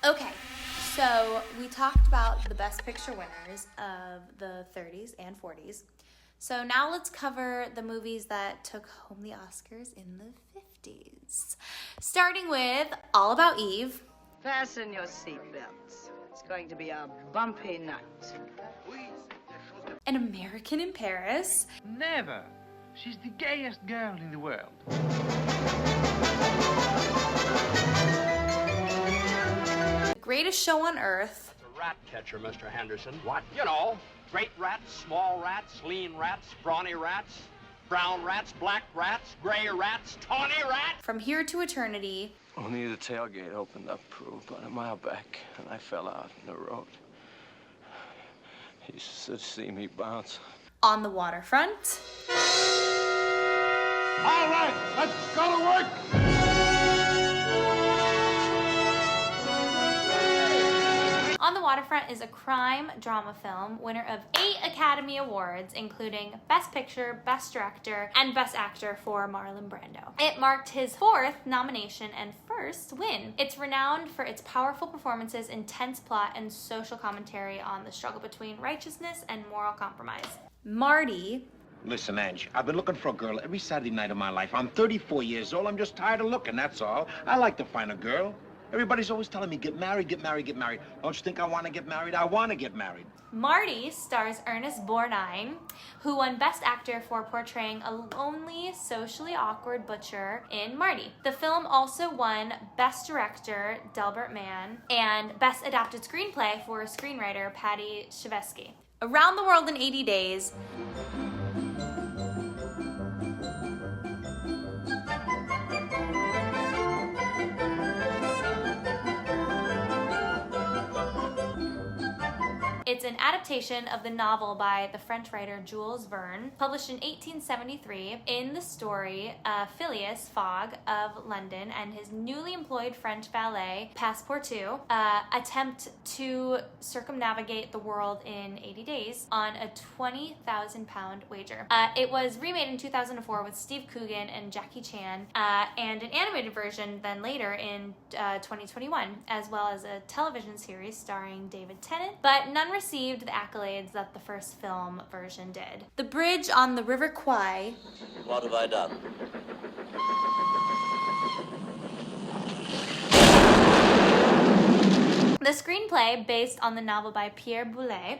Okay, so we talked about the Best Picture winners of the 30s and 40s. So now let's cover the movies that took home the Oscars in the 50s. Starting with All About Eve. Fasten your seatbelts. It's going to be a bumpy night. An American in Paris. Never. She's the gayest girl in the world. The Greatest Show on Earth. The rat catcher, Mr. Henderson. What? You know, great rats, small rats, lean rats, brawny rats, brown rats, black rats, gray rats, tawny rats. From Here to Eternity. Only the tailgate opened up about a mile back, and I fell out in the road. He should see me bounce. On the Waterfront. All right, let's go to work. On the Waterfront is a crime drama film, winner of 8 Academy Awards, including Best Picture, Best Director, and Best Actor for Marlon Brando. It marked his 4th nomination and first win. It's renowned for its powerful performances, intense plot, and social commentary on the struggle between righteousness and moral compromise. Marty. Listen, Ange, I've been looking for a girl every Saturday night of my life. I'm 34 years old. I'm just tired of looking, that's all. I like to find a girl. Everybody's always telling me, get married, get married, get married. Don't you think I want to get married? I want to get married. Marty stars Ernest Borgnine, who won Best Actor for portraying a lonely, socially awkward butcher in Marty. The film also won Best Director, Delbert Mann, and Best Adapted Screenplay for screenwriter Paddy Chayefsky. Around the World in 80 Days. It's an adaptation of the novel by the French writer Jules Verne, published in 1873. In the story, Phileas Fogg of London and his newly employed French valet, Passepartout, attempt to circumnavigate the world in 80 days on a 20,000-pound wager. It was remade in 2004 with Steve Coogan and Jackie Chan, and an animated version then later in 2021, as well as a television series starring David Tennant, but none received the accolades that the first film version did. The bridge on the River Kwai. What have I done? The screenplay, based on the novel by Pierre Boulet,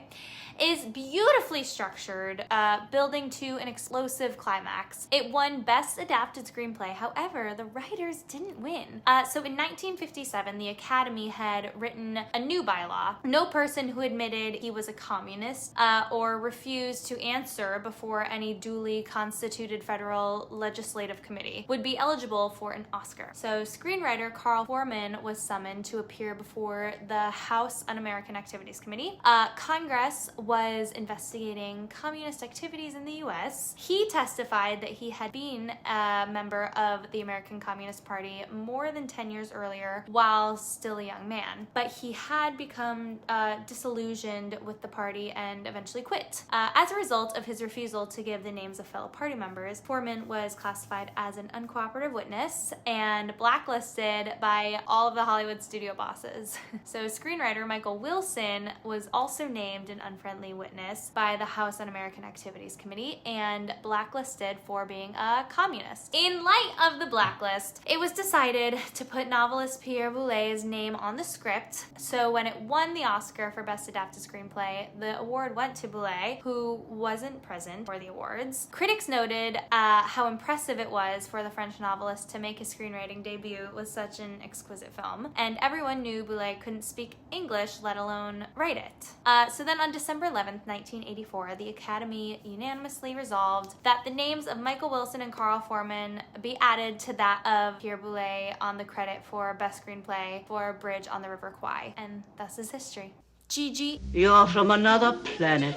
is beautifully structured, building to an explosive climax. It won Best Adapted Screenplay, however, the writers didn't win. So in 1957, the Academy had written a new bylaw. No person who admitted he was a communist or refused to answer before any duly constituted federal legislative committee would be eligible for an Oscar. So screenwriter Carl Foreman was summoned to appear before the House Un-American Activities Committee. Congress was investigating communist activities in the U.S. He testified that he had been a member of the American Communist Party more than 10 years earlier while still a young man, but he had become disillusioned with the party and eventually quit. As a result of his refusal to give the names of fellow party members, Foreman was classified as an uncooperative witness and blacklisted by all of the Hollywood studio bosses. So screenwriter Michael Wilson was also named an unfriendly witness by the House Un-American Activities Committee and blacklisted for being a communist. In light of the blacklist, it was decided to put novelist Pierre Boulet's name on the script. So when it won the Oscar for Best Adapted Screenplay, the award went to Boulet, who wasn't present for the awards. Critics noted how impressive it was for the French novelist to make his screenwriting debut with such an exquisite film, and everyone knew Boulet couldn't speak English, let alone write it. So then on December 11th, 1984, the Academy unanimously resolved that the names of Michael Wilson and Carl Foreman be added to that of Pierre Boulet on the credit for Best Screenplay for Bridge on the River Kwai. And thus is history. Gigi. You're from another planet.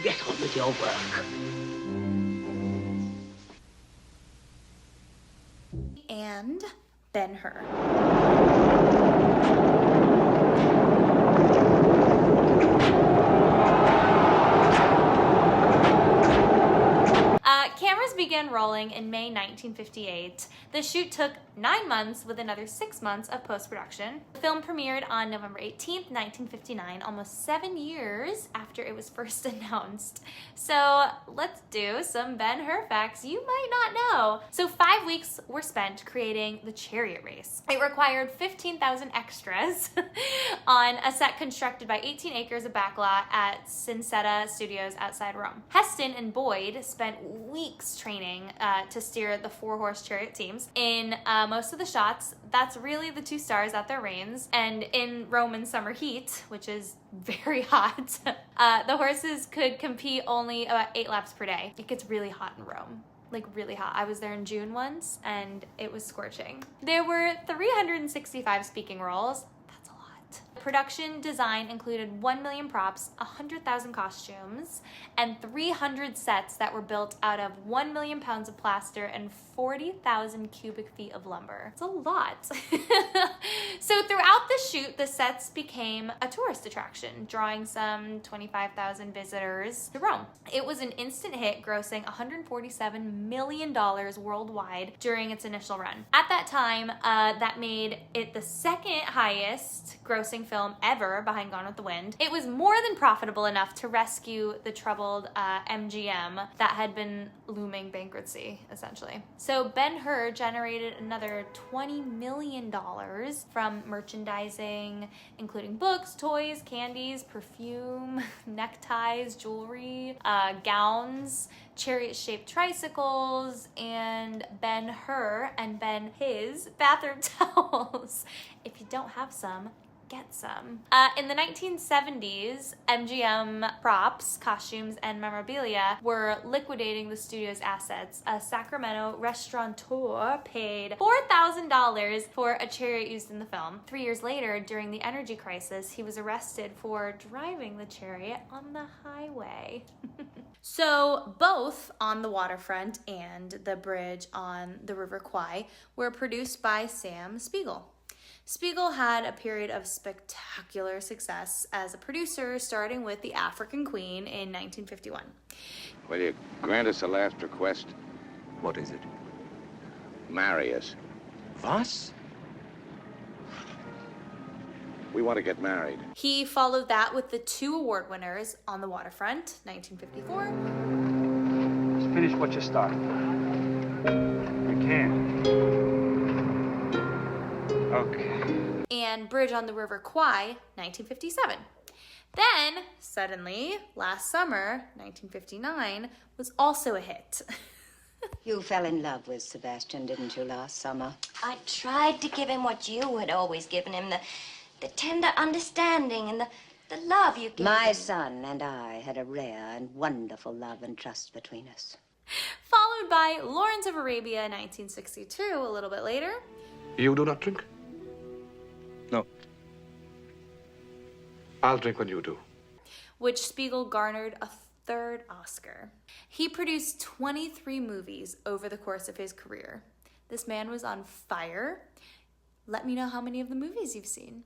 Get on with your work. And Ben-Hur. Cameras began rolling rolling in May 1958. The shoot took 9 months with another 6 months of post-production. The film premiered on November 18th, 1959, almost 7 years after it was first announced. So let's do some Ben-Hur facts you might not know. So 5 weeks were spent creating the chariot race. It required 15,000 extras on a set constructed by 18 acres of backlot at Cincetta Studios outside Rome. Heston and Boyd spent weeks training to steer the 4-horse chariot teams. In most of the shots, that's really the 2 stars at their reins, and in Roman summer heat, which is very hot, the horses could compete only about 8 laps per day. It gets really hot in Rome. Like really hot. I was there in June once and it was scorching. There were 365 speaking roles. That's a lot. Production design included 1 million props, 100,000 costumes, and 300 sets that were built out of 1 million pounds of plaster and 40,000 cubic feet of lumber. It's a lot. So throughout the shoot, the sets became a tourist attraction, drawing some 25,000 visitors to Rome. It was an instant hit, grossing $147 million worldwide during its initial run. At that time, that made it the second highest grossing film ever behind Gone with the Wind. It was more than profitable enough to rescue the troubled MGM that had been looming bankruptcy, essentially. So Ben-Hur generated another $20 million from merchandising, including books, toys, candies, perfume, neckties, jewelry, gowns, chariot-shaped tricycles, and Ben-Hur and Ben-His bathroom towels. If you don't have some, get some. In the 1970s, MGM props, costumes, and memorabilia were liquidating the studio's assets. A Sacramento restaurateur paid $4,000 for a chariot used in the film. 3 years later, during the energy crisis, he was arrested for driving the chariot on the highway. So both On the Waterfront and The Bridge on the River Kwai were produced by Sam Spiegl. Spiegl had a period of spectacular success as a producer, starting with The African Queen in 1951. Will you grant us a last request? What is it? Marry us. Was? We want to get married. He followed that with the 2 award winners, On the Waterfront, 1954. Just finish what you started. You can. Okay. And Bridge on the River Kwai, 1957. Then, suddenly, last summer, 1959, was also a hit. You fell in love with Sebastian, didn't you, last summer? I tried to give him what you had always given him, the tender understanding and the love you gave My him. son and I had a rare and wonderful love and trust between us. Followed by Lawrence of Arabia, 1962, a little bit later. You do not drink? No. I'll drink when you do. Which Spiegel garnered a 3rd Oscar. He produced 23 movies over the course of his career. This man was on fire. Let me know how many of the movies you've seen.